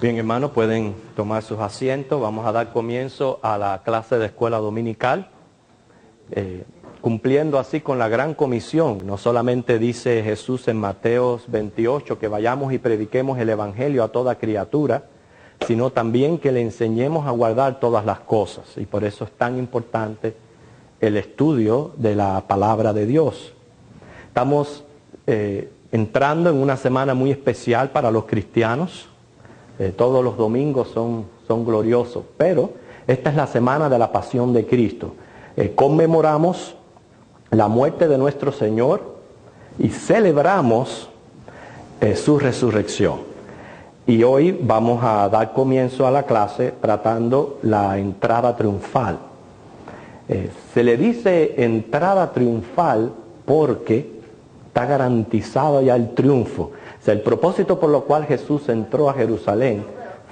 Bien, hermanos, pueden tomar sus asientos. Vamos a dar comienzo a la clase de escuela dominical, cumpliendo así con la gran comisión. No solamente dice Jesús en Mateo 28 que vayamos y prediquemos el evangelio a toda criatura, sino también que le enseñemos a guardar todas las cosas. Y por eso es tan importante el estudio de la palabra de Dios. Estamos entrando en una semana muy especial para los cristianos. Todos los domingos son gloriosos, pero esta es la semana de la pasión de Cristo. Conmemoramos la muerte de nuestro Señor y celebramos su resurrección. Y hoy vamos a dar comienzo a la clase tratando la entrada triunfal. Se le dice entrada triunfal porque está garantizado ya el triunfo. O sea, el propósito por lo cual Jesús entró a Jerusalén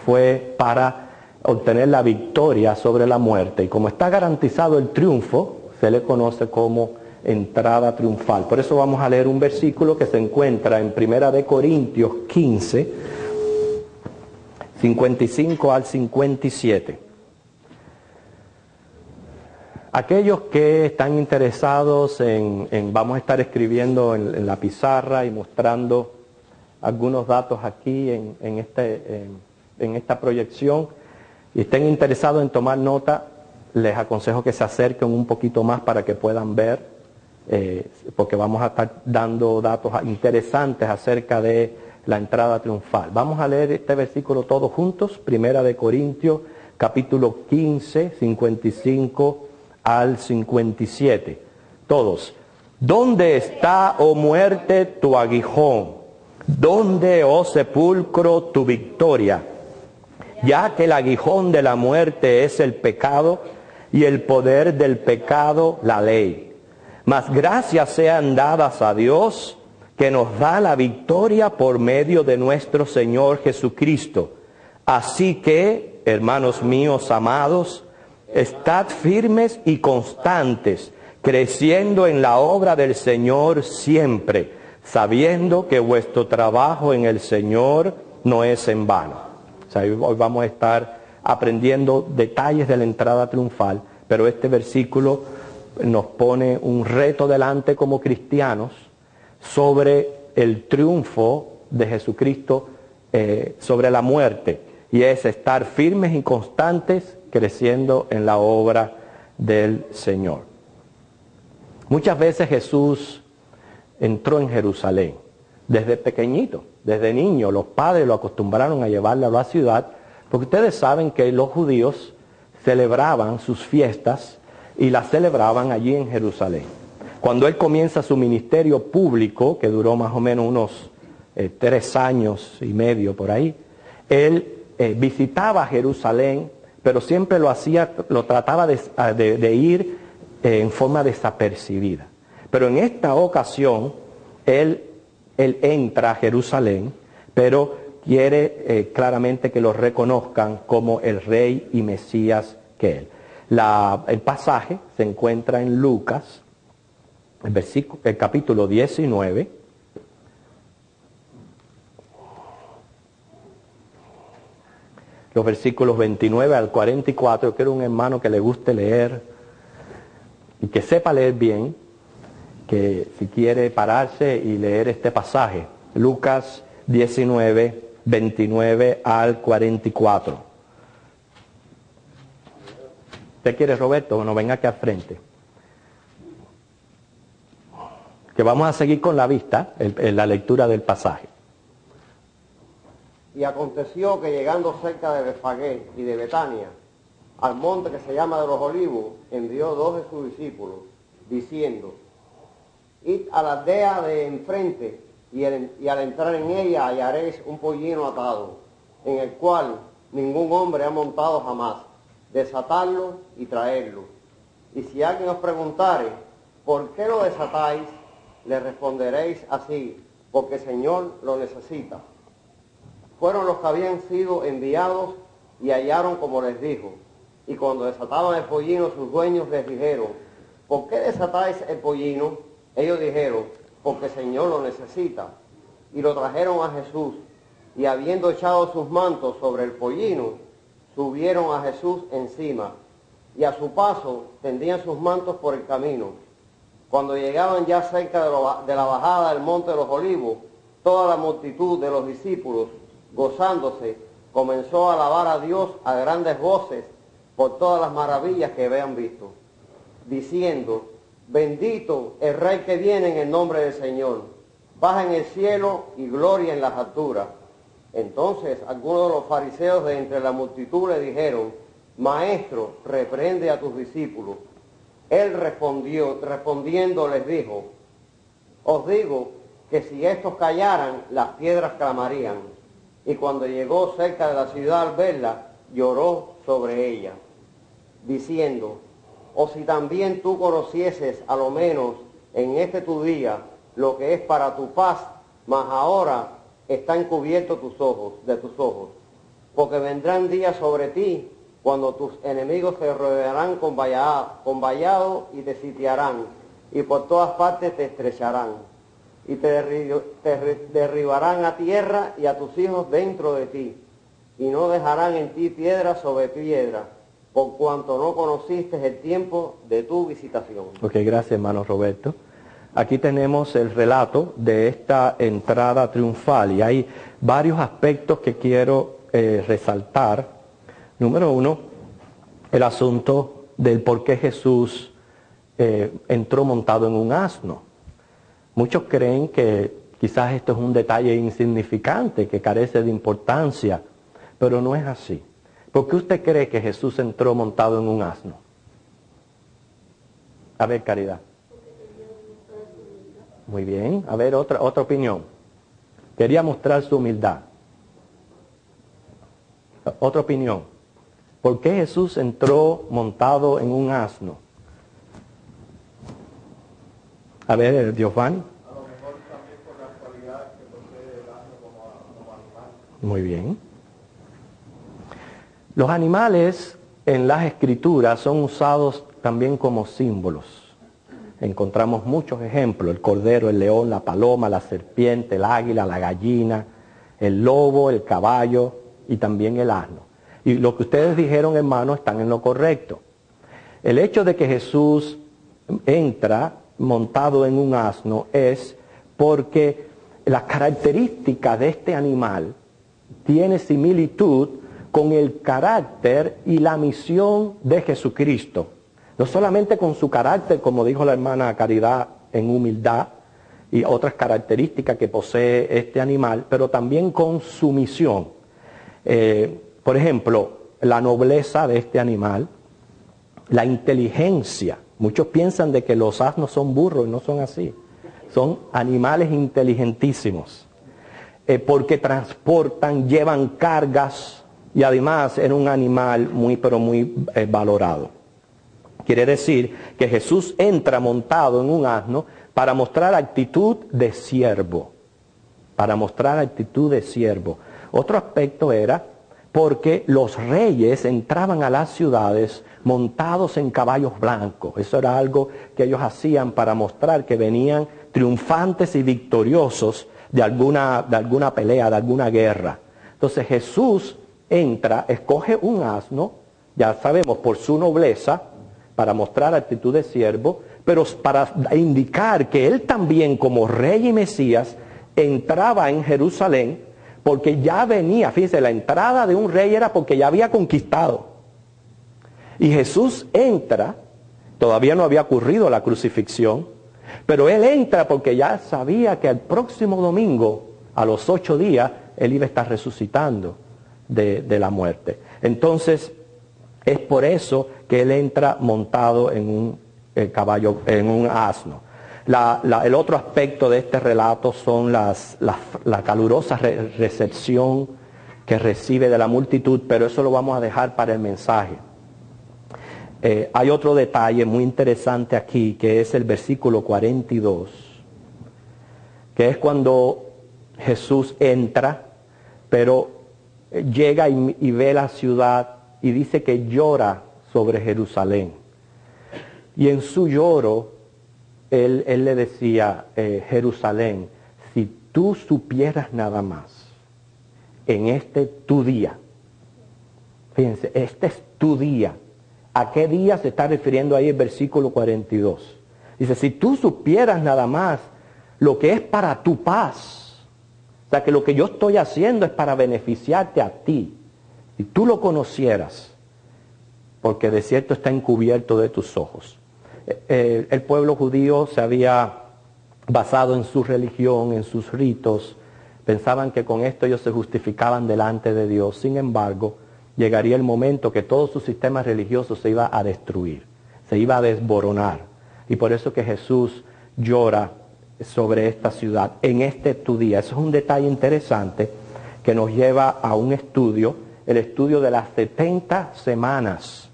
fue para obtener la victoria sobre la muerte. Y como está garantizado el triunfo, se le conoce como entrada triunfal. Por eso vamos a leer un versículo que se encuentra en 1 Corintios 15, 55 al 57. Aquellos que están interesados vamos a estar escribiendo en la pizarra y mostrando algunos datos aquí en esta proyección, y estén interesados en tomar nota, les aconsejo que se acerquen un poquito más para que puedan ver, porque vamos a estar dando datos interesantes acerca de la entrada triunfal. Vamos a leer este versículo todos juntos, 1 Corintios, capítulo 15, 55 al 57. Todos. ¿Dónde está, oh muerte, tu aguijón? ¿Dónde, oh sepulcro, tu victoria? Ya que el aguijón de la muerte es el pecado, y el poder del pecado la ley. Mas gracias sean dadas a Dios, que nos da la victoria por medio de nuestro Señor Jesucristo. Así que, hermanos míos amados, estad firmes y constantes, creciendo en la obra del Señor siempre, sabiendo que vuestro trabajo en el Señor no es en vano. O sea, hoy vamos a estar aprendiendo detalles de la entrada triunfal, pero este versículo nos pone un reto delante como cristianos sobre el triunfo de Jesucristo sobre la muerte, y es estar firmes y constantes, creciendo en la obra del Señor. Muchas veces Jesús entró en Jerusalén desde pequeñito, desde niño. Los padres lo acostumbraron a llevarlo a la ciudad, porque ustedes saben que los judíos celebraban sus fiestas y las celebraban allí en Jerusalén. Cuando él comienza su ministerio público, que duró más o menos unos 3 años y medio por ahí, él visitaba Jerusalén, pero siempre lo trataba de ir en forma desapercibida. Pero en esta ocasión, él entra a Jerusalén, pero quiere claramente que lo reconozcan como el rey y Mesías que él. El pasaje se encuentra en Lucas, el capítulo 19, los versículos 29 al 44. Yo quiero un hermano que le guste leer y que sepa leer bien, que si quiere pararse y leer este pasaje, Lucas 19, 29 al 44. ¿Usted quiere, Roberto? Bueno, venga aquí al frente. Que vamos a seguir con la vista, la lectura del pasaje. Y aconteció que llegando cerca de Betfagé y de Betania, al monte que se llama de los Olivos, envió 2 de sus discípulos, diciendo: id a la aldea de enfrente, y al entrar en ella hallaréis un pollino atado, en el cual ningún hombre ha montado jamás. Desatadlo y traedlo. Y si alguien os preguntare, ¿por qué lo desatáis?, le responderéis así: porque el Señor lo necesita. Fueron los que habían sido enviados y hallaron como les dijo. Y cuando desataban el pollino, sus dueños les dijeron: ¿por qué desatáis el pollino? Ellos dijeron: porque el Señor lo necesita. Y lo trajeron a Jesús. y habiendo echado sus mantos sobre el pollino, subieron a Jesús encima, y a su paso tendían sus mantos por el camino. Cuando llegaban ya cerca de la bajada del monte de los Olivos, toda la multitud de los discípulos, gozándose, comenzó a alabar a Dios a grandes voces por todas las maravillas que habían visto, diciendo: bendito el Rey que viene en el nombre del Señor, paz en el cielo y gloria en las alturas. Entonces algunos de los fariseos de entre la multitud le dijeron: Maestro, reprende a tus discípulos. Él respondiendo les dijo: os digo que si estos callaran, las piedras clamarían. Y cuando llegó cerca de la ciudad al verla, lloró sobre ella, diciendo: o si también tú conocieses a lo menos en este tu día lo que es para tu paz, mas ahora están cubiertos de tus ojos, porque vendrán días sobre ti cuando tus enemigos te rodearán con vallado y te sitiarán, y por todas partes te estrecharán, y te derribarán a tierra y a tus hijos dentro de ti, y no dejarán en ti piedra sobre piedra, por cuanto no conociste el tiempo de tu visitación. Ok, gracias, hermano Roberto. Aquí tenemos el relato de esta entrada triunfal y hay varios aspectos que quiero resaltar. Número uno, el asunto del por qué Jesús entró montado en un asno. Muchos creen que quizás esto es un detalle insignificante, que carece de importancia, pero no es así. ¿Por qué usted cree que Jesús entró montado en un asno? A ver, Caridad. Muy bien. A ver, otra opinión. Quería mostrar su humildad. Otra opinión. ¿Por qué Jesús entró montado en un asno? A ver, Giovanni. A lo mejor también por las cualidades que posee el asno como animal. Muy bien. Los animales en las escrituras son usados también como símbolos. Encontramos muchos ejemplos: el cordero, el león, la paloma, la serpiente, el águila, la gallina, el lobo, el caballo y también el asno. Y lo que ustedes dijeron, hermanos, están en lo correcto. El hecho de que Jesús entra montado en un asno es porque las características de este animal tiene similitud con el carácter y la misión de Jesucristo. No solamente con su carácter, como dijo la hermana Caridad, en humildad y otras características que posee este animal, pero también con su misión. Por ejemplo, la nobleza de este animal, la inteligencia. Muchos piensan de que los asnos son burros y no son así. Son animales inteligentísimos. Porque transportan, llevan cargas y además era un animal muy valorado. Quiere decir que Jesús entra montado en un asno para mostrar actitud de siervo. Para mostrar actitud de siervo. Otro aspecto era porque los reyes entraban a las ciudades montados en caballos blancos. Eso era algo que ellos hacían para mostrar que venían triunfantes y victoriosos de alguna pelea, de alguna guerra. Entonces Jesús entra, escoge un asno, ya sabemos, por su nobleza, para mostrar actitud de siervo, pero para indicar que él también, como rey y Mesías, entraba en Jerusalén, porque ya venía, fíjense, la entrada de un rey era porque ya había conquistado. Y Jesús entra, todavía no había ocurrido la crucifixión, pero él entra porque ya sabía que el próximo domingo, a los 8 días, él iba a estar resucitando de la muerte. Entonces, es por eso que él entra montado en un caballo, en un asno. El otro aspecto de este relato son la calurosa recepción que recibe de la multitud, pero eso lo vamos a dejar para el mensaje. Hay otro detalle muy interesante aquí, que es el versículo 42, que es cuando Jesús entra, pero llega y ve la ciudad y dice que llora sobre Jerusalén. Y en su lloro, él le decía, Jerusalén, si tú supieras nada más en este tu día. Fíjense, este es tu día. ¿A qué día se está refiriendo ahí el versículo 42? Dice, si tú supieras nada más lo que es para tu paz, o sea, que lo que yo estoy haciendo es para beneficiarte a ti, si tú lo conocieras, porque de cierto está encubierto de tus ojos. El pueblo judío se había basado en su religión, en sus ritos, pensaban que con esto ellos se justificaban delante de Dios. Sin embargo, llegaría el momento que todo su sistema religioso se iba a destruir, se iba a desboronar. Y por eso que Jesús llora sobre esta ciudad, en este tu día. Eso es un detalle interesante que nos lleva a un estudio, el estudio de las 70 semanas.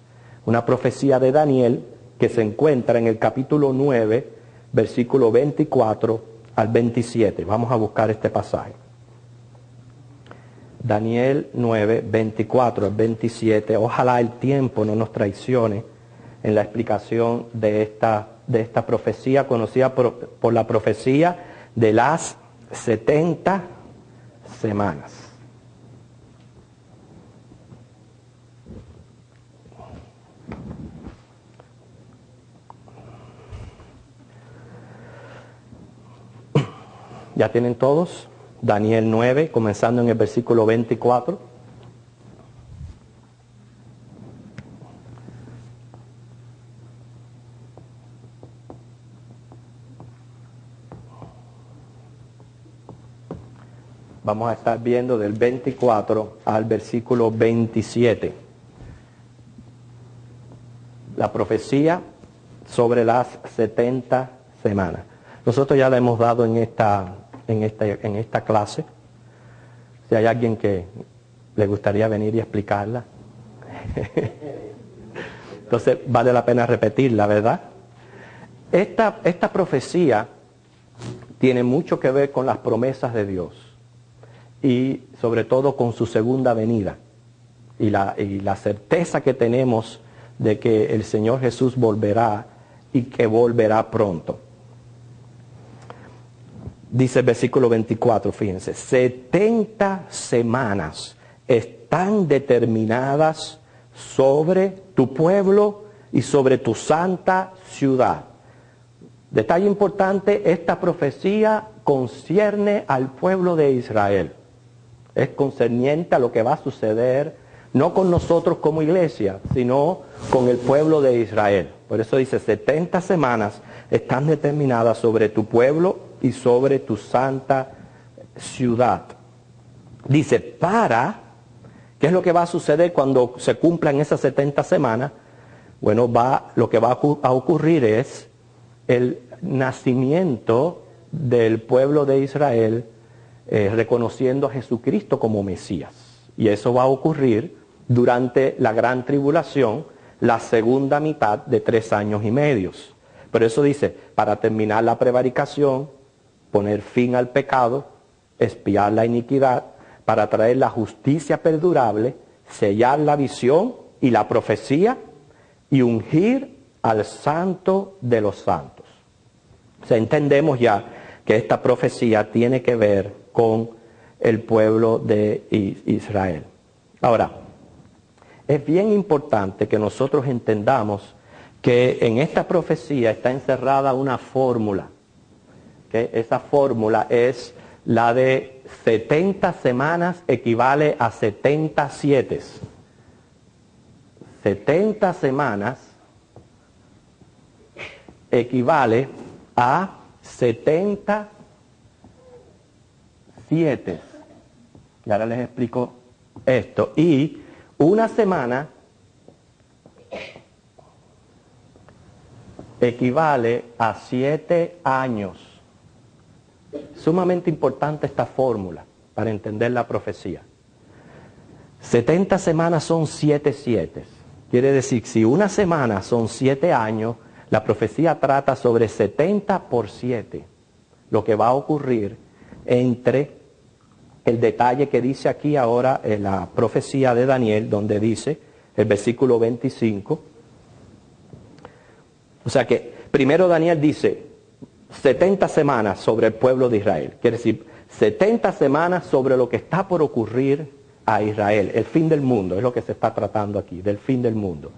Una profecía de Daniel que se encuentra en el capítulo 9, versículo 24 al 27. Vamos a buscar este pasaje. Daniel 9, 24 al 27. Ojalá el tiempo no nos traicione en la explicación de esta profecía, conocida por la profecía de las 70 semanas. ¿Ya tienen todos? Daniel 9, comenzando en el versículo 24. Vamos a estar viendo del 24 al versículo 27. La profecía sobre las 70 semanas. Nosotros ya la hemos dado en esta clase. Si hay alguien que le gustaría venir y explicarla. Entonces vale la pena repetirla, ¿verdad? Esta profecía tiene mucho que ver con las promesas de Dios y sobre todo con su segunda venida y la certeza que tenemos de que el Señor Jesús volverá y que volverá pronto. Dice el versículo 24, fíjense, 70 semanas están determinadas sobre tu pueblo y sobre tu santa ciudad. Detalle importante, esta profecía concierne al pueblo de Israel. Es concerniente a lo que va a suceder, no con nosotros como iglesia, sino con el pueblo de Israel. Por eso dice, 70 semanas están determinadas sobre tu pueblo y sobre tu santa ciudad. Dice, ¿qué es lo que va a suceder cuando se cumplan esas 70 semanas? Bueno, lo que va a ocurrir es el nacimiento del pueblo de Israel reconociendo a Jesucristo como Mesías. Y eso va a ocurrir durante la gran tribulación, la segunda mitad de 3 años y medio. Por eso dice, para terminar la prevaricación, poner fin al pecado, expiar la iniquidad, para traer la justicia perdurable, sellar la visión y la profecía y ungir al santo de los santos. O sea, entendemos ya que esta profecía tiene que ver con el pueblo de Israel. Ahora, es bien importante que nosotros entendamos que en esta profecía está encerrada una fórmula. ¿Okay? Esa fórmula es la de 70 semanas equivale a 70 7. 70 semanas equivale a 70 7. Y ahora les explico esto. Y una semana equivale a 7 años. Sumamente importante esta fórmula para entender la profecía. 70 semanas son 7 7. Quiere decir, si una semana son 7 años, la profecía trata sobre 70 por 7. Lo que va a ocurrir entre el detalle que dice aquí ahora en la profecía de Daniel, donde dice, el versículo 25. O sea que primero Daniel dice 70 semanas sobre el pueblo de Israel. Quiere decir, 70 semanas sobre lo que está por ocurrir a Israel, el fin del mundo, es lo que se está tratando aquí, del fin del mundo.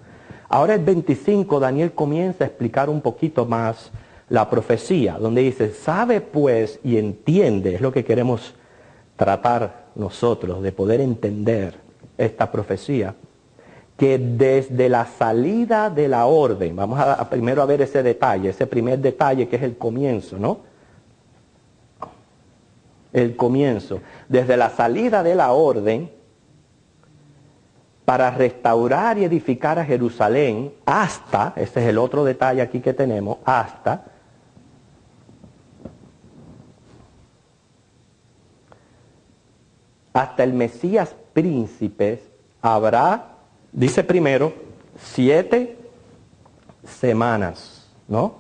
Ahora el 25, Daniel comienza a explicar un poquito más la profecía, donde dice, sabe pues y entiende, es lo que queremos tratar nosotros, de poder entender esta profecía, que desde la salida de la orden, vamos a primero a ver ese detalle, ese primer detalle que es el comienzo, ¿no? El comienzo, desde la salida de la orden para restaurar y edificar a Jerusalén hasta, ese es el otro detalle aquí que tenemos, hasta el Mesías príncipe habrá, dice primero, 7 semanas, ¿no?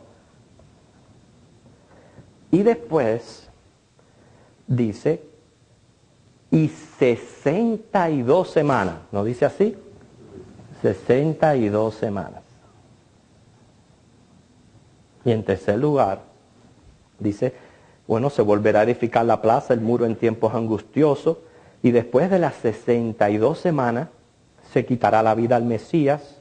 Y después dice, y 62 semanas, ¿no dice así? 62 semanas. Y en tercer lugar, dice, bueno, se volverá a edificar la plaza, el muro en tiempos angustiosos, y después de las 62 semanas, se quitará la vida al Mesías,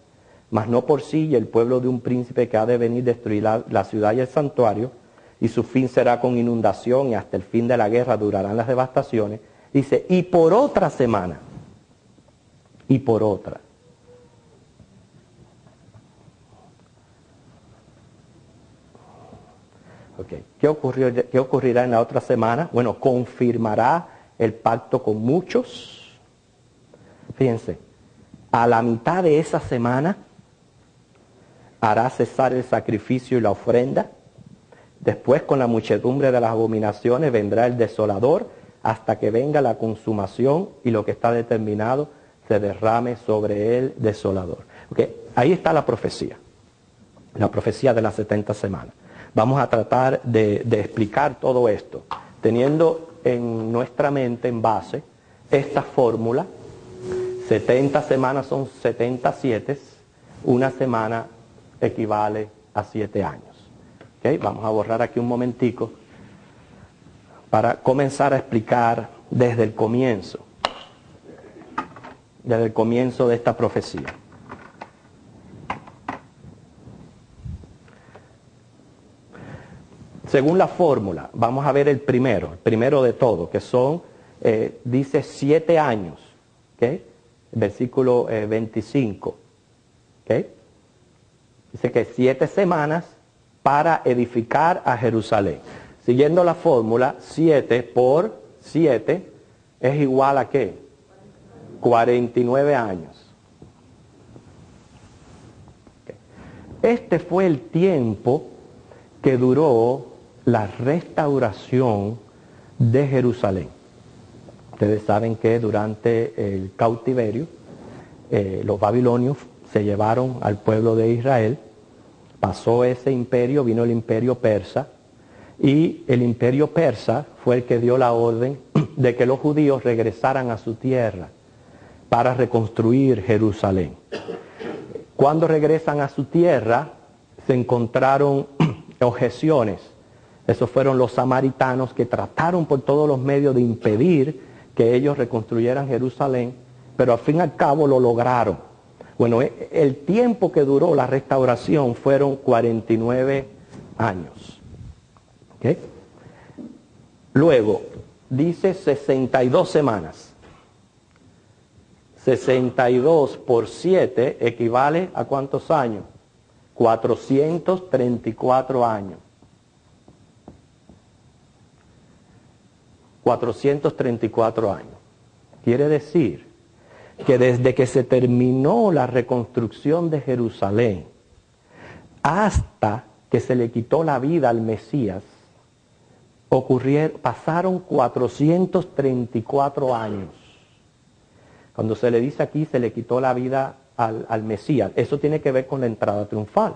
mas no por sí, y el pueblo de un príncipe que ha de venir destruir la ciudad y el santuario, y su fin será con inundación, y hasta el fin de la guerra durarán las devastaciones. Dice, y por otra semana, y por otra. Okay. ¿Qué ocurrirá en la otra semana? Bueno, confirmará el pacto con muchos. Fíjense, a la mitad de esa semana hará cesar el sacrificio y la ofrenda. Después, con la muchedumbre de las abominaciones, vendrá el desolador hasta que venga la consumación y lo que está determinado se derrame sobre el desolador. Okay. Ahí está la profecía de las 70 semanas. Vamos a tratar de explicar todo esto, teniendo en nuestra mente en base esta fórmula. 70 semanas son 77, una semana equivale a 7 años. ¿Okay? Vamos a borrar aquí un momentico para comenzar a explicar desde el comienzo de esta profecía. Según la fórmula, vamos a ver el primero de todo, que son, dice 7 años, ¿okay? Versículo 25, ¿okay? Dice que 7 semanas para edificar a Jerusalén. Siguiendo la fórmula, 7 por 7 es igual a ¿qué? 49 años. ¿Okay? Este fue el tiempo que duró la restauración de Jerusalén. Ustedes saben que durante el cautiverio, los babilonios se llevaron al pueblo de Israel, pasó ese imperio, vino el imperio persa, y el imperio persa fue el que dio la orden de que los judíos regresaran a su tierra para reconstruir Jerusalén. Cuando regresan a su tierra, se encontraron objeciones. Esos fueron los samaritanos que trataron por todos los medios de impedir que ellos reconstruyeran Jerusalén, pero al fin y al cabo lo lograron. Bueno, el tiempo que duró la restauración fueron 49 años. ¿Okay? Luego, dice 62 semanas. 62 por 7 equivale a ¿cuántos años? 434 años. 434 años. Quiere decir que desde que se terminó la reconstrucción de Jerusalén hasta que se le quitó la vida al Mesías, pasaron 434 años. Cuando se le dice aquí se le quitó la vida al Mesías, eso tiene que ver con la entrada triunfal,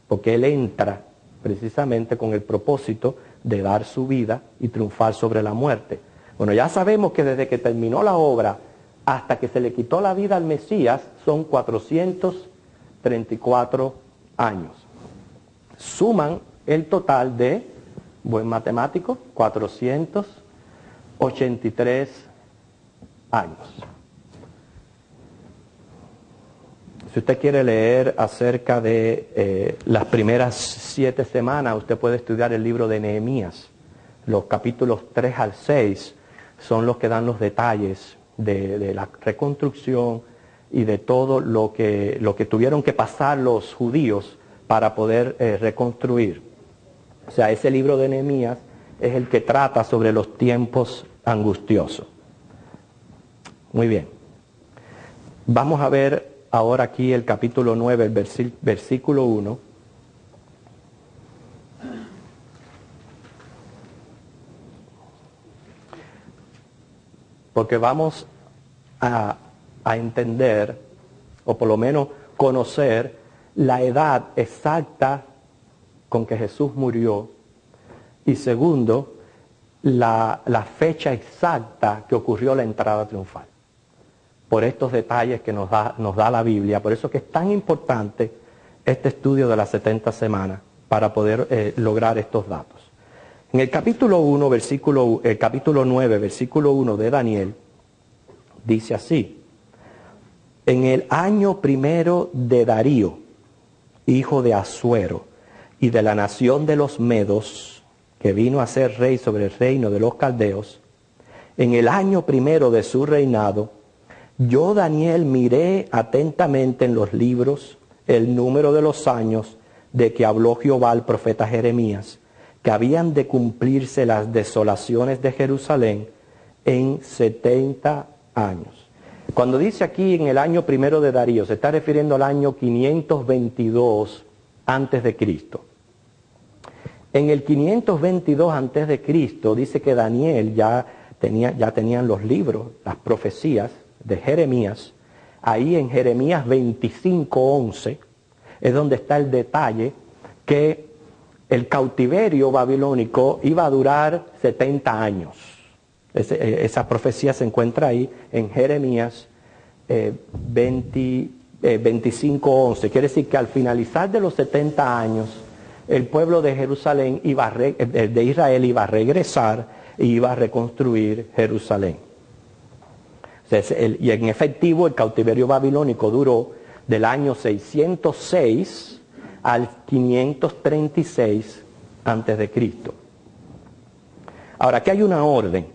porque él entra precisamente con el propósito de dar su vida y triunfar sobre la muerte. Bueno, ya sabemos que desde que terminó la obra hasta que se le quitó la vida al Mesías son 434 años. Suman el total de, buen matemático, 434 83 años. Si usted quiere leer acerca de las primeras 7 semanas, usted puede estudiar el libro de Nehemías. Los capítulos 3 al 6 son los que dan los detalles de la reconstrucción y de todo lo que tuvieron que pasar los judíos para poder reconstruir. O sea, ese libro de Nehemías es el que trata sobre los tiempos angustiosos. Muy bien. Vamos a ver ahora aquí el capítulo 9, el versículo 1. Porque vamos a entender, o por lo menos conocer, la edad exacta con que Jesús murió. Y segundo, la fecha exacta que ocurrió la entrada triunfal. Por estos detalles que nos da la Biblia. Por eso que es tan importante este estudio de las 70 semanas para poder lograr estos datos. En el capítulo 9, versículo 1 de Daniel, dice así: en el año primero de Darío, hijo de Asuero, y de la nación de los Medos, que vino a ser rey sobre el reino de los caldeos, en el año primero de su reinado, yo, Daniel, miré atentamente en los libros el número de los años de que habló Jehová al profeta Jeremías, que habían de cumplirse las desolaciones de Jerusalén en 70 años. Cuando dice aquí en el año primero de Darío, se está refiriendo al año 522 antes de Cristo. En el 522 antes de Cristo dice que Daniel ya tenían los libros, las profecías de Jeremías. Ahí en Jeremías 25:11 es donde está el detalle que el cautiverio babilónico iba a durar 70 años. Esa profecía se encuentra ahí en Jeremías 25:11. Quiere decir que al finalizar de los 70 años, el pueblo de Jerusalén de Israel iba a regresar y iba a reconstruir Jerusalén. Y en efectivo el cautiverio babilónico duró del año 606 al 536 antes de Cristo. Ahora, aquí hay una orden,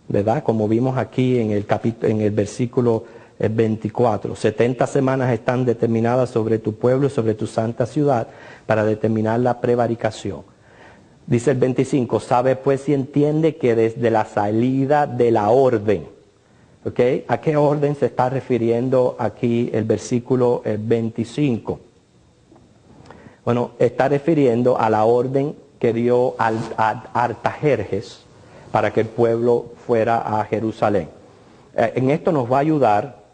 ¿verdad? Como vimos aquí en el versículo 24. 70 semanas están determinadas sobre tu pueblo y sobre tu santa ciudad para determinar la prevaricación. Dice el 25, sabe pues y entiende que desde la salida de la orden, ¿ok? ¿A qué orden se está refiriendo aquí el versículo 25? Bueno, está refiriendo a la orden que dio Artajerjes para que el pueblo fuera a Jerusalén. En esto nos va a ayudar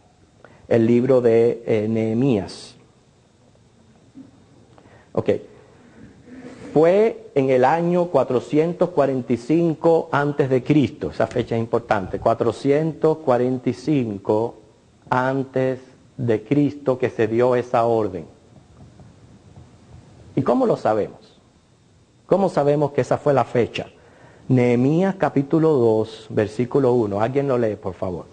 el libro de Nehemías. Ok. Fue en el año 445 antes de Cristo, esa fecha es importante, 445 antes de Cristo que se dio esa orden. ¿Y cómo lo sabemos? ¿Cómo sabemos que esa fue la fecha? Nehemías capítulo 2, versículo 1. ¿Alguien lo lee, por favor?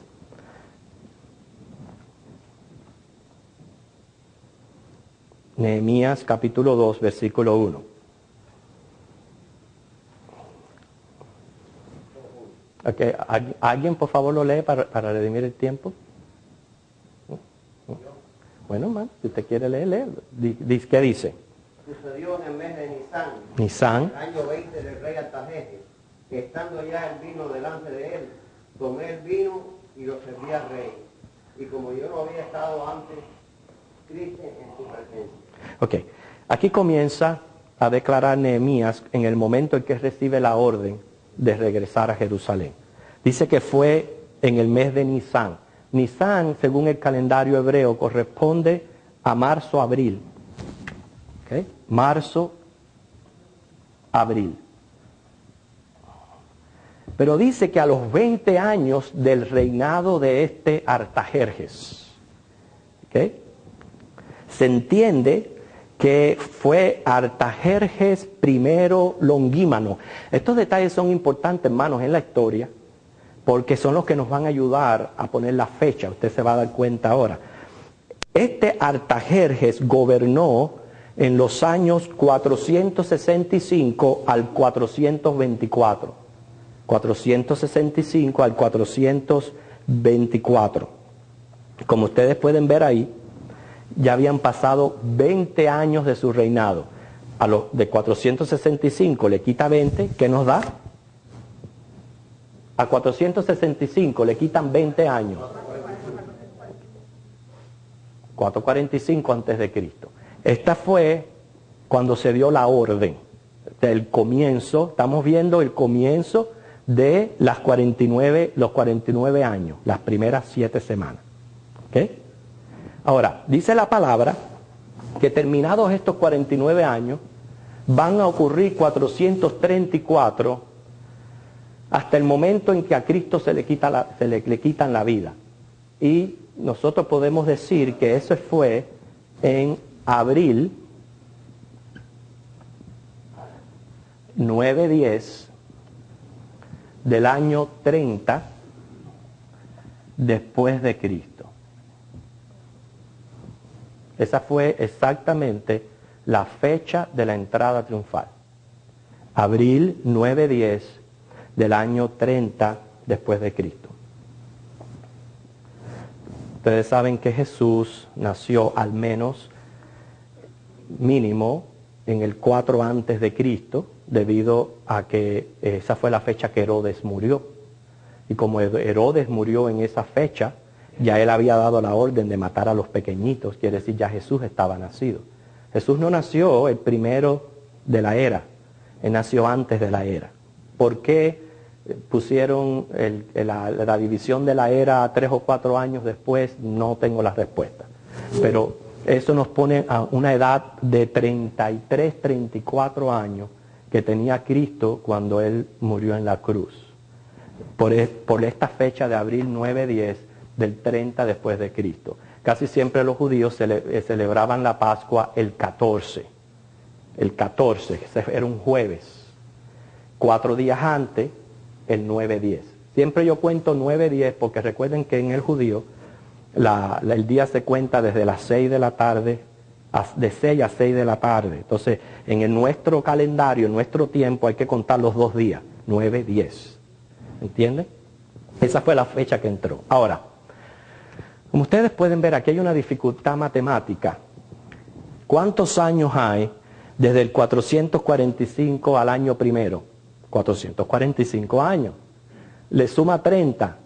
Nehemías capítulo 2, versículo 1. Okay. ¿Alguien por favor lo lee para redimir el tiempo? Bueno, man, si usted quiere leer. ¿Qué dice? Sucedió en el mes de Nisan, el año 20 del rey Artajerjes, que estando ya el vino delante de él, tomé el vino y lo serví al rey. Y como yo no había estado antes, triste en su presencia. Ok, aquí comienza a declarar Nehemías en el momento en que recibe la orden de regresar a Jerusalén. Dice que fue en el mes de Nisan. Nisan, según el calendario hebreo, corresponde a marzo-abril. ¿Okay? Marzo-abril. Pero dice que a los 20 años del reinado de este Artajerjes, ¿okay? Se entiende que fue Artajerjes I Longímano. Estos detalles son importantes, hermanos, en la historia, porque son los que nos van a ayudar a poner la fecha. Usted se va a dar cuenta ahora. Este Artajerjes gobernó en los años 465 al 424. 465 al 424. Como ustedes pueden ver ahí, ya habían pasado 20 años de su reinado. A los de 465 le quita 20, ¿qué nos da? A 465 le quitan 20 años. 445 antes de Cristo. Esta fue cuando se dio la orden del comienzo. Estamos viendo el comienzo de los 49 años, las primeras 7 semanas. ¿Okay? Ahora, dice la palabra que terminados estos 49 años, van a ocurrir 434 hasta el momento en que a Cristo se le quitan la vida. Y nosotros podemos decir que eso fue en abril 9-10 del año 30 después de Cristo. Esa fue exactamente la fecha de la entrada triunfal. Abril 9-10 del año 30 después de Cristo. Ustedes saben que Jesús nació al menos mínimo en el 4 antes de Cristo, debido a que esa fue la fecha que Herodes murió. Y como Herodes murió en esa fecha, ya él había dado la orden de matar a los pequeñitos, quiere decir ya Jesús estaba nacido. Jesús no nació el primero de la era, él nació antes de la era. ¿Por qué pusieron la división de la era 3 o 4 años después? No tengo la respuesta. Pero eso nos pone a una edad de 33, 34 años que tenía Cristo cuando él murió en la cruz. Por esta fecha de abril 9-10 del 30 después de Cristo. Casi siempre los judíos celebraban la Pascua el 14. El 14, que era un jueves. 4 días antes, el 9-10. Siempre yo cuento 9-10 porque recuerden que en el judío el día se cuenta desde las 6 de la tarde, de 6 a 6 de la tarde. Entonces, en nuestro calendario, en nuestro tiempo, hay que contar los 2 días, 9-10. ¿Entienden? Esa fue la fecha que entró. Ahora, como ustedes pueden ver, aquí hay una dificultad matemática. ¿Cuántos años hay desde el 445 al año primero? 445 años. Le suma 30.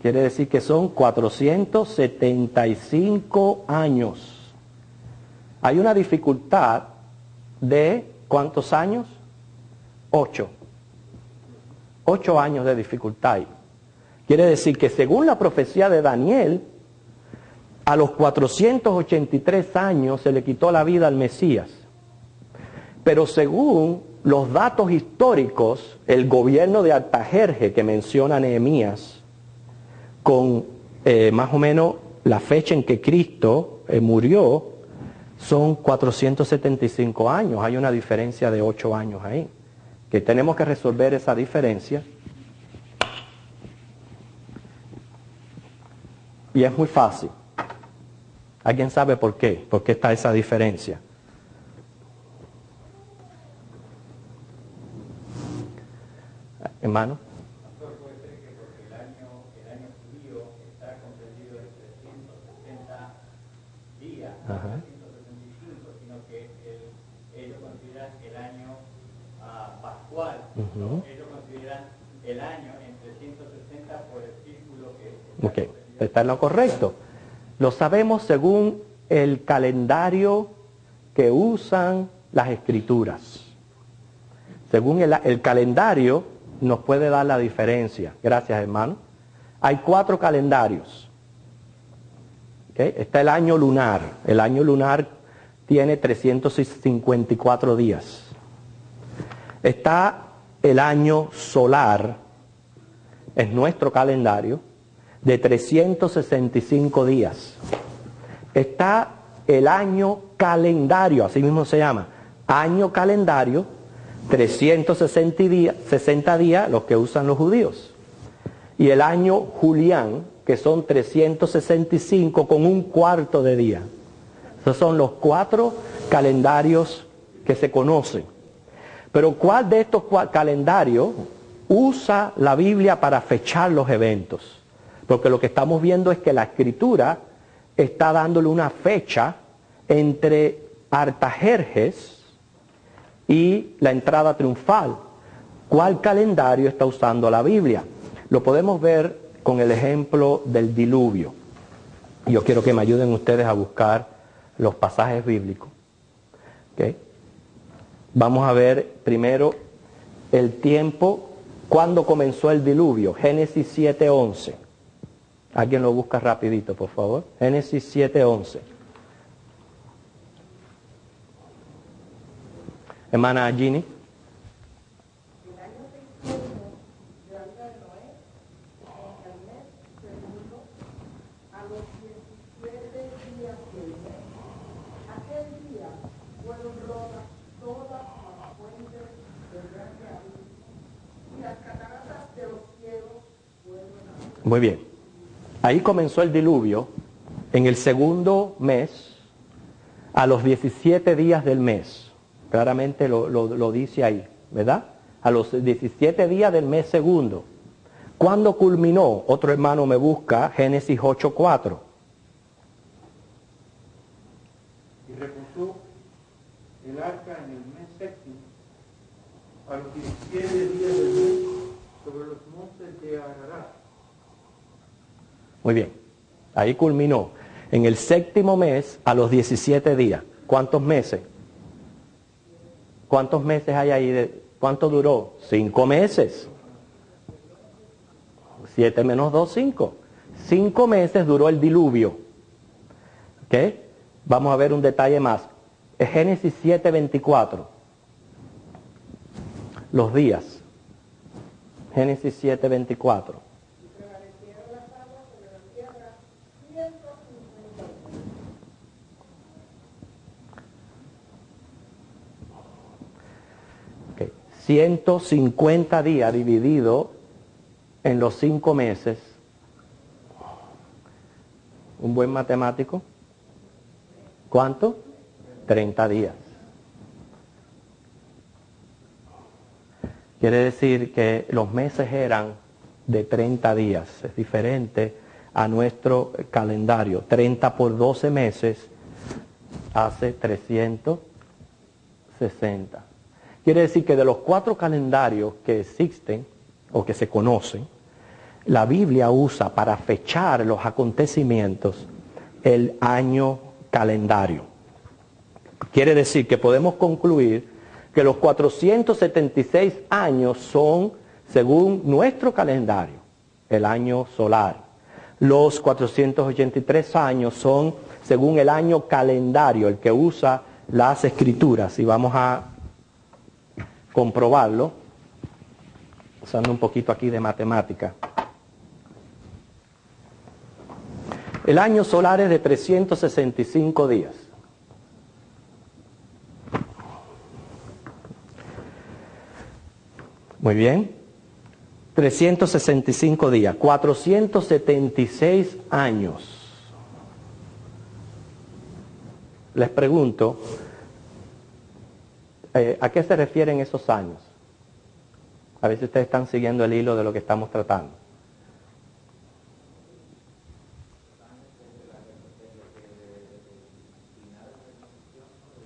Quiere decir que son 475 años. Hay una dificultad de ¿cuántos años? 8. 8 años de dificultad ahí. Quiere decir que según la profecía de Daniel, a los 483 años se le quitó la vida al Mesías. Pero según los datos históricos, el gobierno de Artajerjes que menciona Nehemías, con más o menos la fecha en que Cristo murió, son 475 años. Hay una diferencia de 8 años ahí. Que tenemos que resolver esa diferencia. Y es muy fácil. ¿Alguien sabe por qué? ¿Por qué está esa diferencia? Hermano. Puede ser que porque el año judío está comprendido en 360 días, no 365, sino que ellos consideran el año pascual, ellos consideran el año en 360 por el círculo que Ok, está en lo correcto. Lo sabemos según el calendario que usan las escrituras. Según el calendario nos puede dar la diferencia. Gracias, hermano. Hay 4 calendarios. ¿Okay? Está el año lunar. El año lunar tiene 354 días. Está el año solar, es nuestro calendario, de 365 días. Está el año calendario, así mismo se llama, año calendario 360 días los que usan los judíos. Y el año Julián, que son 365 con un cuarto de día. Esos son los 4 calendarios que se conocen. Pero ¿cuál de estos calendarios usa la Biblia para fechar los eventos? Porque lo que estamos viendo es que la Escritura está dándole una fecha entre Artajerjes y la entrada triunfal. ¿Cuál calendario está usando la Biblia? Lo podemos ver con el ejemplo del diluvio. Yo quiero que me ayuden ustedes a buscar los pasajes bíblicos. ¿Okay? Vamos a ver primero el tiempo, cuándo comenzó el diluvio. Génesis 7:11. Alguien lo busca rapidito, por favor. Génesis 7:11. Hermana Ginny. Muy bien. Ahí comenzó el diluvio en el segundo mes, a los 17 días del mes. Claramente lo dice ahí, ¿verdad? A los 17 días del mes segundo. ¿Cuándo culminó? Otro hermano me busca, Génesis 8:4. Y reposó el arca en el mes séptimo, a los 17 días del mes, sobre los montes de Ararat. Muy bien, ahí culminó. En el séptimo mes, a los 17 días. ¿Cuántos meses? ¿Cuántos meses hay ahí? ¿Cuánto duró? 5 meses. 7 menos 2, 5. 5 meses duró el diluvio. ¿Ok? Vamos a ver un detalle más. Es Génesis 7:24. Los días. Génesis 7:24. Okay. 150 días dividido en los 5 meses. Un buen matemático. ¿Cuánto? 30 días. Quiere decir que los meses eran de 30 días. Es diferente a nuestro calendario. 30 por 12 meses hace 360. Quiere decir que de los 4 calendarios que existen o que se conocen, la Biblia usa para fechar los acontecimientos el año calendario. Quiere decir que podemos concluir que los 476 años son, según nuestro calendario, el año solar. Los 483 años son, según el año calendario, el que usa las escrituras. Y vamos a comprobarlo, usando un poquito aquí de matemática. El año solar es de 365 días. Muy bien. 365 días. 476 años. Les pregunto, ¿a qué se refieren esos años? A ver si ustedes están siguiendo el hilo de lo que estamos tratando.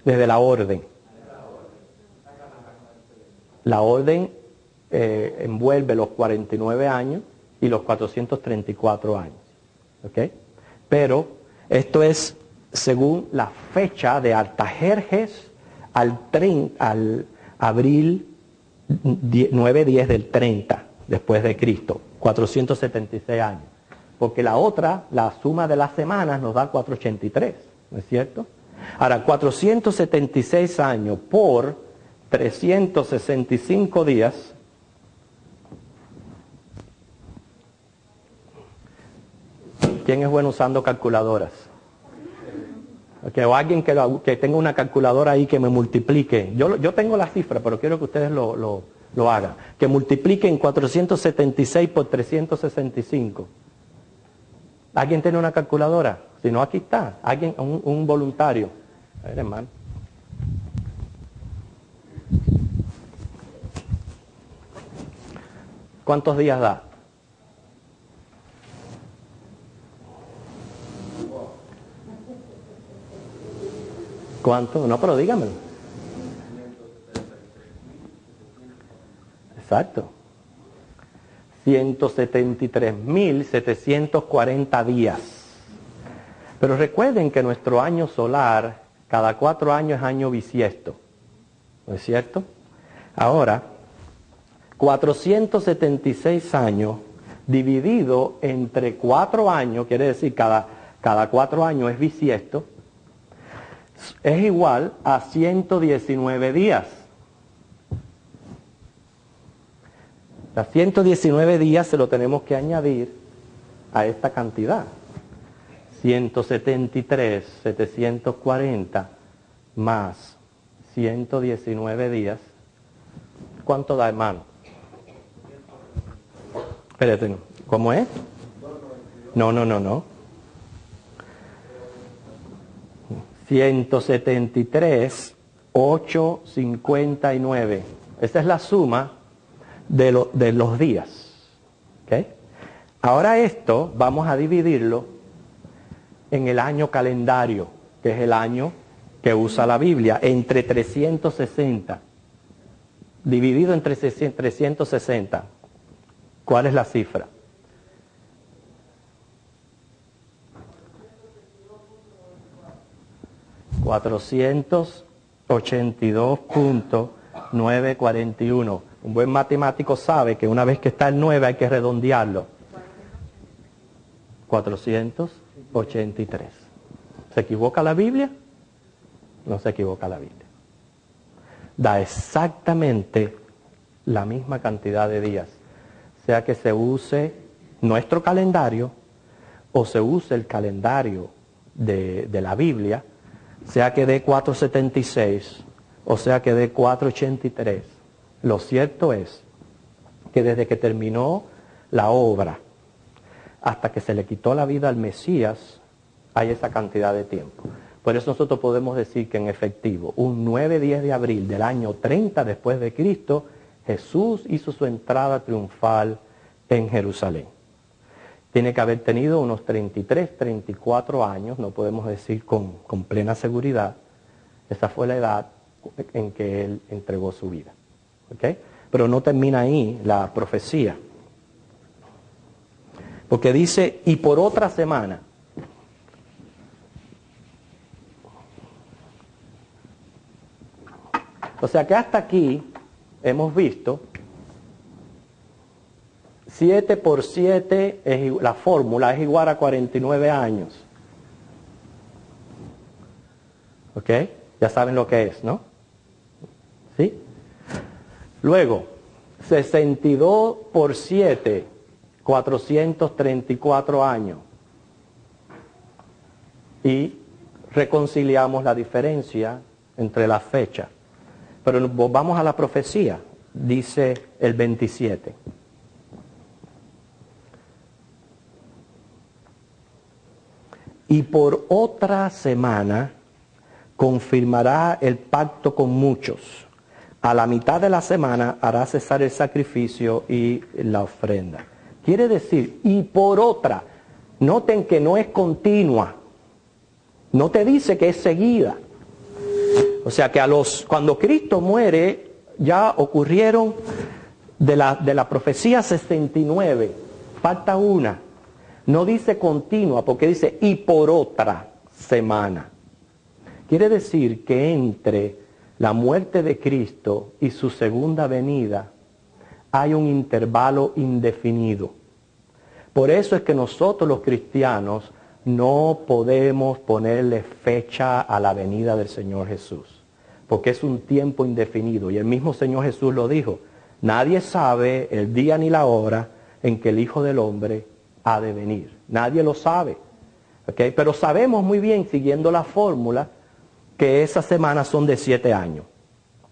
Desde la orden. La orden envuelve los 49 años y los 434 años. ¿Ok? Pero esto es según la fecha de Artajerjes al abril 9-10 del 30 después de Cristo. 476 años. Porque la otra, la suma de las semanas nos da 483. ¿No es cierto? Ahora, 476 años por 365 días. ¿Quién es bueno usando calculadoras? O alguien que tenga una calculadora ahí que me multiplique. Yo tengo la cifra, pero quiero que ustedes lo hagan. Que multipliquen 476 por 365. ¿Alguien tiene una calculadora? Si no, aquí está. Alguien, un voluntario. A ver, hermano. ¿Cuántos días da? ¿Cuánto? No, pero dígamelo. Exacto. 173.740 días. Pero recuerden que nuestro año solar, cada 4 años es año bisiesto. ¿No es cierto? Ahora, 476 años dividido entre 4 años, quiere decir cada 4 años es bisiesto, es igual a 119 días. Los 119 días se lo tenemos que añadir a esta cantidad. 173.740 más 119 días. ¿Cuánto da, hermano? Espérate, ¿cómo es? No. 173.859. Esa es la suma de los días. ¿Okay? Ahora esto vamos a dividirlo en el año calendario, que es el año que usa la Biblia, entre 360. Dividido entre 360. ¿Cuál es la cifra? $482.941. Un buen matemático sabe que una vez que está el 9 hay que redondearlo. 483. ¿Se equivoca la Biblia? No se equivoca la Biblia. Da exactamente la misma cantidad de días. Sea que se use nuestro calendario o se use el calendario de la Biblia, sea que dé 476 o sea que dé 483. Lo cierto es que desde que terminó la obra hasta que se le quitó la vida al Mesías, hay esa cantidad de tiempo. Por eso nosotros podemos decir que en efectivo, un 9-10 de abril del año 30 después de Cristo, Jesús hizo su entrada triunfal en Jerusalén. Tiene que haber tenido unos 33, 34 años, no podemos decir con plena seguridad. Esa fue la edad en que él entregó su vida. ¿Okay? Pero no termina ahí la profecía. Porque dice, y por otra semana. O sea que hasta aquí hemos visto 7 por 7, la fórmula es igual a 49 años. ¿Ok? Ya saben lo que es, ¿no? ¿Sí? Luego, 62 por 7, 434 años. Y reconciliamos la diferencia entre las fechas. Pero vamos a la profecía, dice el 27. Y por otra semana confirmará el pacto con muchos. A la mitad de la semana hará cesar el sacrificio y la ofrenda. Quiere decir, y por otra. Noten que no es continua. No te dice que es seguida. O sea que cuando Cristo muere, ya ocurrieron de la profecía 69. Falta una. No dice continua, porque dice y por otra semana. Quiere decir que entre la muerte de Cristo y su segunda venida hay un intervalo indefinido. Por eso es que nosotros los cristianos no podemos ponerle fecha a la venida del Señor Jesús, porque es un tiempo indefinido. Y el mismo Señor Jesús lo dijo, nadie sabe el día ni la hora en que el Hijo del Hombre ha de venir. Nadie lo sabe. ¿ok? Pero sabemos muy bien, siguiendo la fórmula, que esas semanas son de 7 años.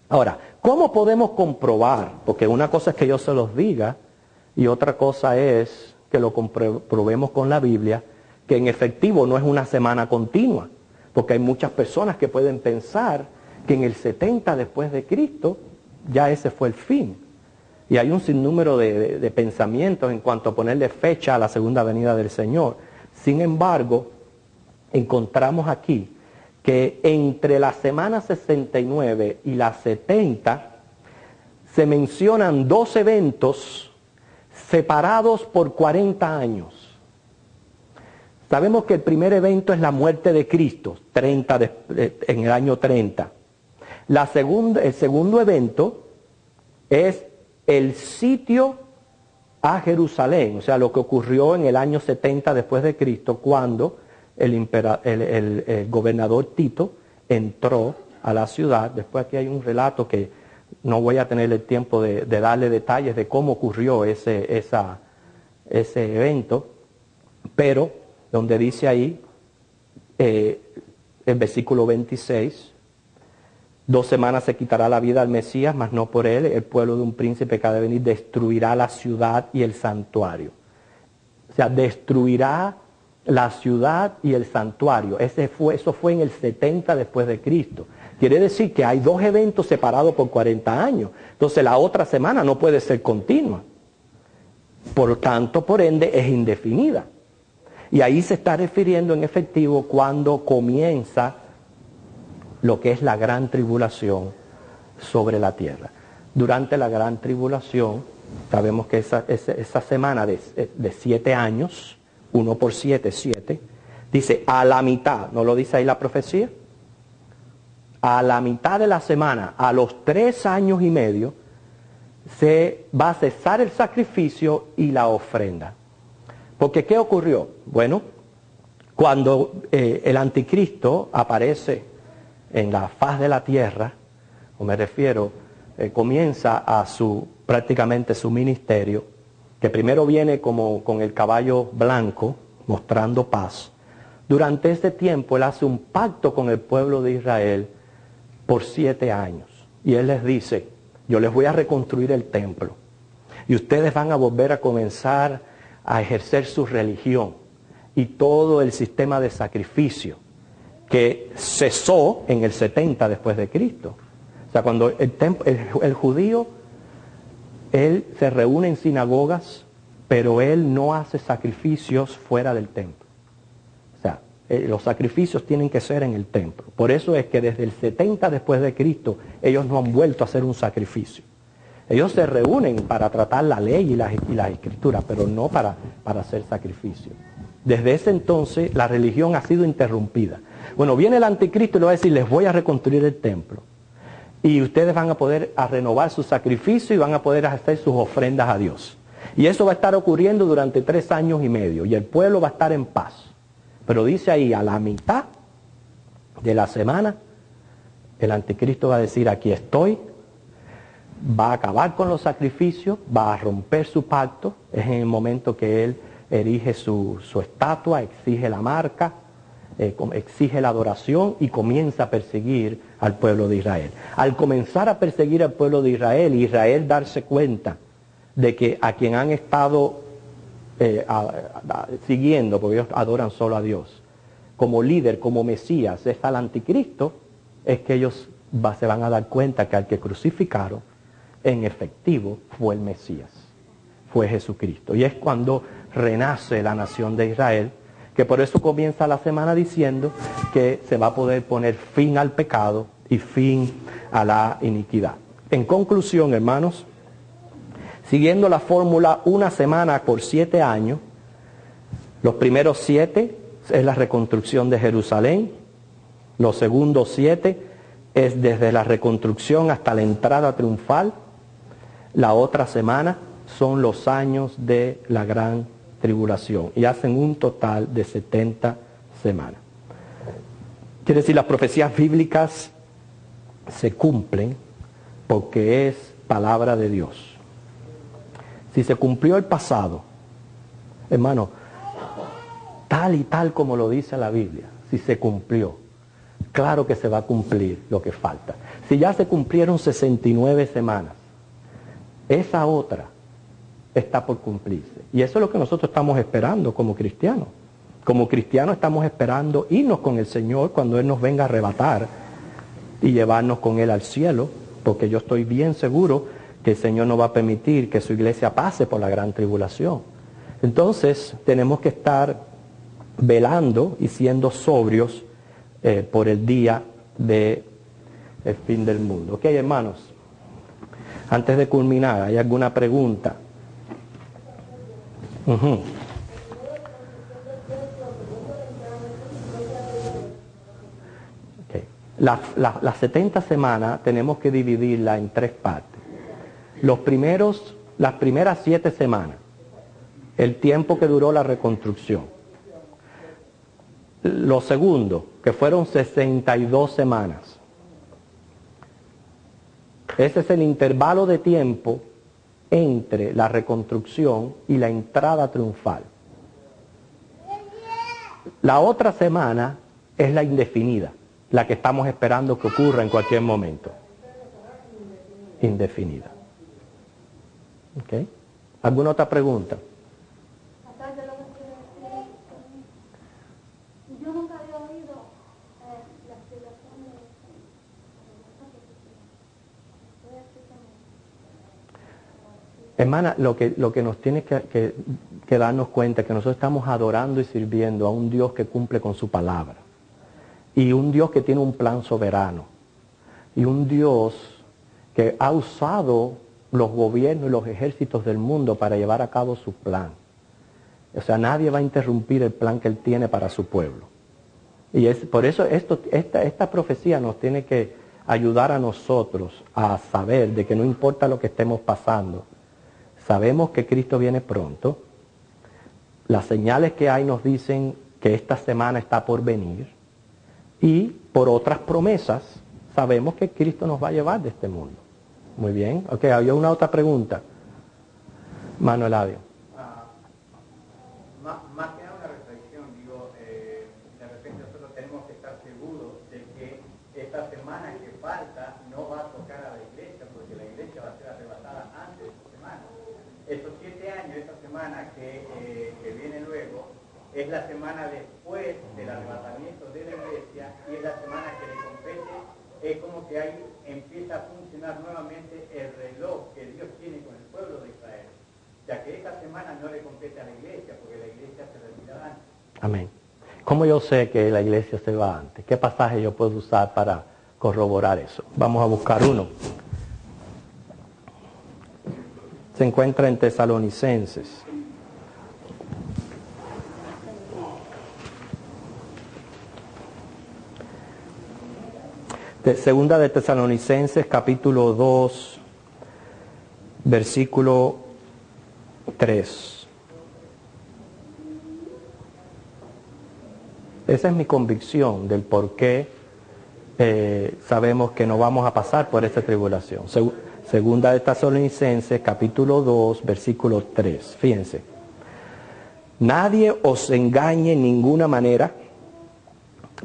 Ahora, ¿cómo podemos comprobar? Porque una cosa es que yo se los diga y otra cosa es que lo comprobemos con la Biblia, que en efectivo no es una semana continua. Porque hay muchas personas que pueden pensar que en el 70 después de Cristo ya ese fue el fin. Y hay un sinnúmero de pensamientos en cuanto a ponerle fecha a la segunda venida del Señor. Sin embargo, encontramos aquí que entre la semana 69 y la 70 se mencionan 2 eventos separados por 40 años. Sabemos que el primer evento es la muerte de Cristo, en el año 30. El segundo evento es el sitio a Jerusalén, o sea, lo que ocurrió en el año 70 después de Cristo, cuando el gobernador Tito entró a la ciudad. Después aquí hay un relato que no voy a tener el tiempo de darle detalles de cómo ocurrió ese evento, pero donde dice ahí, el versículo 26, 2 semanas se quitará la vida al Mesías, mas no por él, el pueblo de un príncipe que ha de venir destruirá la ciudad y el santuario. O sea, destruirá la ciudad y el santuario. Eso fue en el 70 después de Cristo. Quiere decir que hay 2 eventos separados por 40 años. Entonces la otra semana no puede ser continua. Por tanto, por ende, es indefinida. Y ahí se está refiriendo en efectivo cuando comienza lo que es la gran tribulación sobre la tierra. Durante la gran tribulación, sabemos que esa semana de 7 años, 1 por 7, 7, dice a la mitad, ¿no lo dice ahí la profecía? A la mitad de la semana, a los 3 años y medio, se va a cesar el sacrificio y la ofrenda. Porque ¿qué ocurrió? Bueno, cuando el anticristo aparece en la faz de la tierra, o me refiero, comienza prácticamente su ministerio, que primero viene como con el caballo blanco, mostrando paz. Durante este tiempo él hace un pacto con el pueblo de Israel por 7 años. Y él les dice, yo les voy a reconstruir el templo. Y ustedes van a volver a comenzar a ejercer su religión y todo el sistema de sacrificio que cesó en el 70 después de Cristo. O sea, cuando el judío, él se reúne en sinagogas, pero él no hace sacrificios fuera del templo. O sea, los sacrificios tienen que ser en el templo. Por eso es que desde el 70 después de Cristo, ellos no han vuelto a hacer un sacrificio. Ellos se reúnen para tratar la ley y las escrituras, pero no para hacer sacrificio. Desde ese entonces la religión ha sido interrumpida. Bueno, viene el anticristo y le va a decir, les voy a reconstruir el templo. Y ustedes van a poder renovar su sacrificio y van a poder hacer sus ofrendas a Dios. Y eso va a estar ocurriendo durante 3 años y medio. Y el pueblo va a estar en paz. Pero dice ahí, a la mitad de la semana, el anticristo va a decir, aquí estoy. Va a acabar con los sacrificios, va a romper su pacto. Es en el momento que él erige su estatua, exige la marca, exige la adoración y comienza a perseguir al pueblo de Israel. Al comenzar a perseguir al pueblo de Israel, Israel darse cuenta de que a quien han estado siguiendo, porque ellos adoran solo a Dios, como líder, como Mesías, es al anticristo, es que ellos se van a dar cuenta que al que crucificaron, en efectivo, fue el Mesías, fue Jesucristo. Y es cuando renace la nación de Israel, que por eso comienza la semana diciendo que se va a poder poner fin al pecado y fin a la iniquidad. En conclusión, hermanos, siguiendo la fórmula 1 semana por 7 años, los primeros 7 es la reconstrucción de Jerusalén, los segundos 7 es desde la reconstrucción hasta la entrada triunfal, la otra semana son los años de la gran tribulación y hacen un total de 70 semanas. Quiere decir, las profecías bíblicas se cumplen porque es palabra de Dios. Si se cumplió el pasado, hermano, tal y tal como lo dice la Biblia, si se cumplió, claro que se va a cumplir lo que falta. Si ya se cumplieron 69 semanas, esa otra está por cumplirse. Y eso es lo que nosotros estamos esperando como cristianos. Como cristianos estamos esperando irnos con el Señor cuando Él nos venga a arrebatar y llevarnos con Él al cielo, porque yo estoy bien seguro que el Señor no va a permitir que su iglesia pase por la gran tribulación. Entonces tenemos que estar velando y siendo sobrios por el día del fin del mundo. Ok, hermanos, antes de culminar, ¿hay alguna pregunta? Okay. Las 70 semanas tenemos que dividirla en 3 partes. Las primeras 7 semanas, el tiempo que duró la reconstrucción. Lo segundo, que fueron 62 semanas. Ese es el intervalo de tiempo entre la reconstrucción y la entrada triunfal. La otra semana es la indefinida, la que estamos esperando que ocurra en cualquier momento. Indefinida. ¿Ok? ¿Alguna otra pregunta? Yo nunca había oído la explicación de Hermana, lo que nos tiene que darnos cuenta es que nosotros estamos adorando y sirviendo a un Dios que cumple con su palabra. Y un Dios que tiene un plan soberano. Y un Dios que ha usado los gobiernos y los ejércitos del mundo para llevar a cabo su plan. O sea, nadie va a interrumpir el plan que Él tiene para su pueblo. Y por eso esta profecía nos tiene que ayudar a nosotros a saber de que no importa lo que estemos pasando, sabemos que Cristo viene pronto. Las señales que hay nos dicen que esta semana está por venir. Y por otras promesas sabemos que Cristo nos va a llevar de este mundo. Muy bien. Ok, ¿había una otra pregunta? Manuel Eladio. Más que nada una reflexión, digo, de repente nosotros tenemos que estar seguros de que esta semana que falta no va a tocar a la iglesia, porque la iglesia va a ser arrebatada antes de esta semana. Estos 7 años, esta semana que viene luego, es la semana después del arrebatamiento de la iglesia y es la semana que le compete, es como que ahí empieza a funcionar nuevamente el reloj que Dios tiene con el pueblo de Israel. O sea que esta semana no le compete a la iglesia, porque la iglesia se retirará antes. Amén. ¿Cómo yo sé que la iglesia se va antes? ¿Qué pasaje yo puedo usar para corroborar eso? Vamos a buscar uno. Se encuentra en Tesalonicenses. Segunda de Tesalonicenses, capítulo 2, versículo 3. Esa es mi convicción del por qué sabemos que no vamos a pasar por esta tribulación. Segunda de Tesalonicenses, capítulo 2, versículo 3. Fíjense. Nadie os engañe en ninguna manera,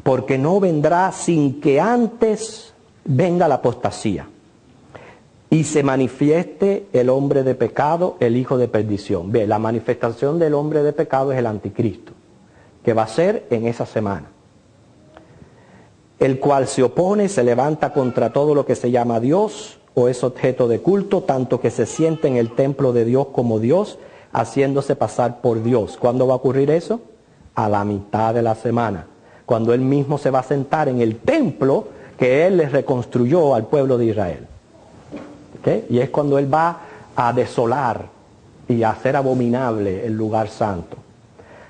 porque no vendrá sin que antes venga la apostasía y se manifieste el hombre de pecado, el hijo de perdición. Ve, la manifestación del hombre de pecado es el anticristo, que va a ser en esa semana. El cual se opone, se levanta contra todo lo que se llama Dios o es objeto de culto, tanto que se siente en el templo de Dios como Dios, haciéndose pasar por Dios. ¿Cuándo va a ocurrir eso? A la mitad de la semana, cuando Él mismo se va a sentar en el templo que Él les reconstruyó al pueblo de Israel. ¿Okay? Y es cuando Él va a desolar y a hacer abominable el lugar santo.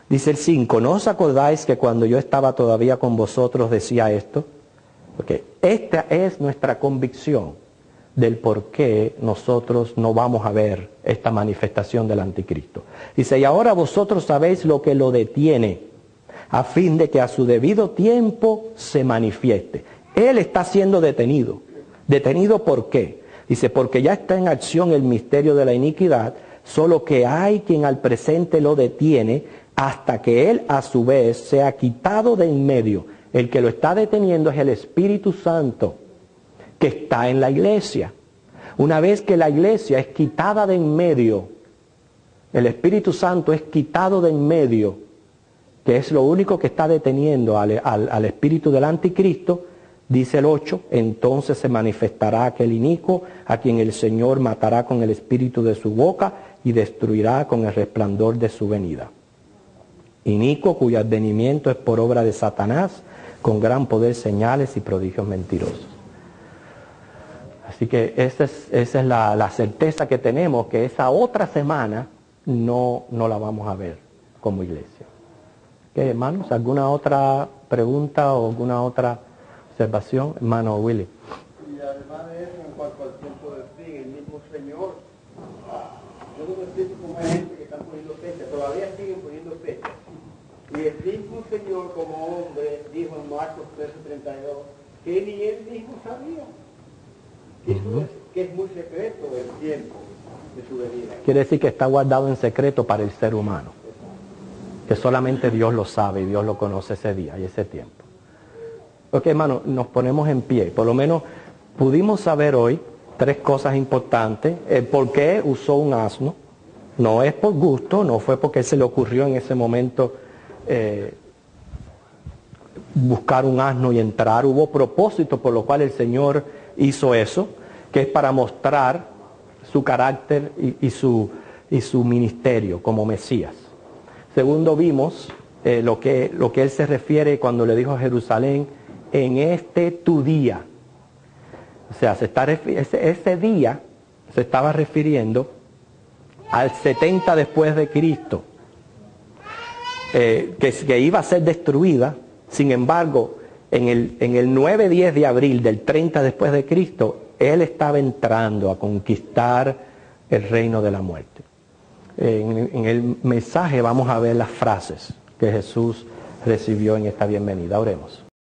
Dice el 5, ¿no os acordáis que cuando yo estaba todavía con vosotros decía esto? Okay. Esta es nuestra convicción del por qué nosotros no vamos a ver esta manifestación del anticristo. Dice, y ahora vosotros sabéis lo que lo detiene, a fin de que a su debido tiempo se manifieste. Él está siendo detenido. ¿Detenido por qué? Dice, porque ya está en acción el misterio de la iniquidad, solo que hay quien al presente lo detiene, hasta que Él a su vez sea quitado de en medio. El que lo está deteniendo es el Espíritu Santo que está en la iglesia. Una vez que la iglesia es quitada de en medio, el Espíritu Santo es quitado de en medio, que es lo único que está deteniendo al espíritu del anticristo, dice el 8, entonces se manifestará aquel inicuo a quien el Señor matará con el espíritu de su boca y destruirá con el resplandor de su venida. Inicuo cuyo advenimiento es por obra de Satanás, con gran poder, señales y prodigios mentirosos. Así que esa es la certeza que tenemos, que esa otra semana no la vamos a ver como iglesia. ¿Qué, hermanos? ¿Alguna otra pregunta o alguna otra observación? Hermano Willy. Y además de eso, en cuanto al tiempo del fin, el mismo Señor, yo no me explico cómo hay gente que están poniendo fecha, todavía siguen poniendo fecha. Y el mismo Señor como hombre dijo en Marcos 13:32 que ni él mismo sabía. Que es muy secreto el tiempo de su venida. Quiere decir que está guardado en secreto para el ser humano. Que solamente Dios lo sabe y Dios lo conoce ese día y ese tiempo. Ok, hermano, nos ponemos en pie. Por lo menos pudimos saber hoy 3 cosas importantes. El por qué usó un asno. No es por gusto, no fue porque se le ocurrió en ese momento buscar un asno y entrar. Hubo propósito por lo cual el Señor hizo eso, que es para mostrar su carácter y su ministerio como Mesías. Segundo, vimos lo que Él se refiere cuando le dijo a Jerusalén, en este tu día. O sea, ese día se estaba refiriendo al 70 después de Cristo, que iba a ser destruida. Sin embargo, en el 9-10 de abril del 30 después de Cristo, Él estaba entrando a conquistar el reino de la muerte. En el mensaje vamos a ver las frases que Jesús recibió en esta bienvenida. Oremos.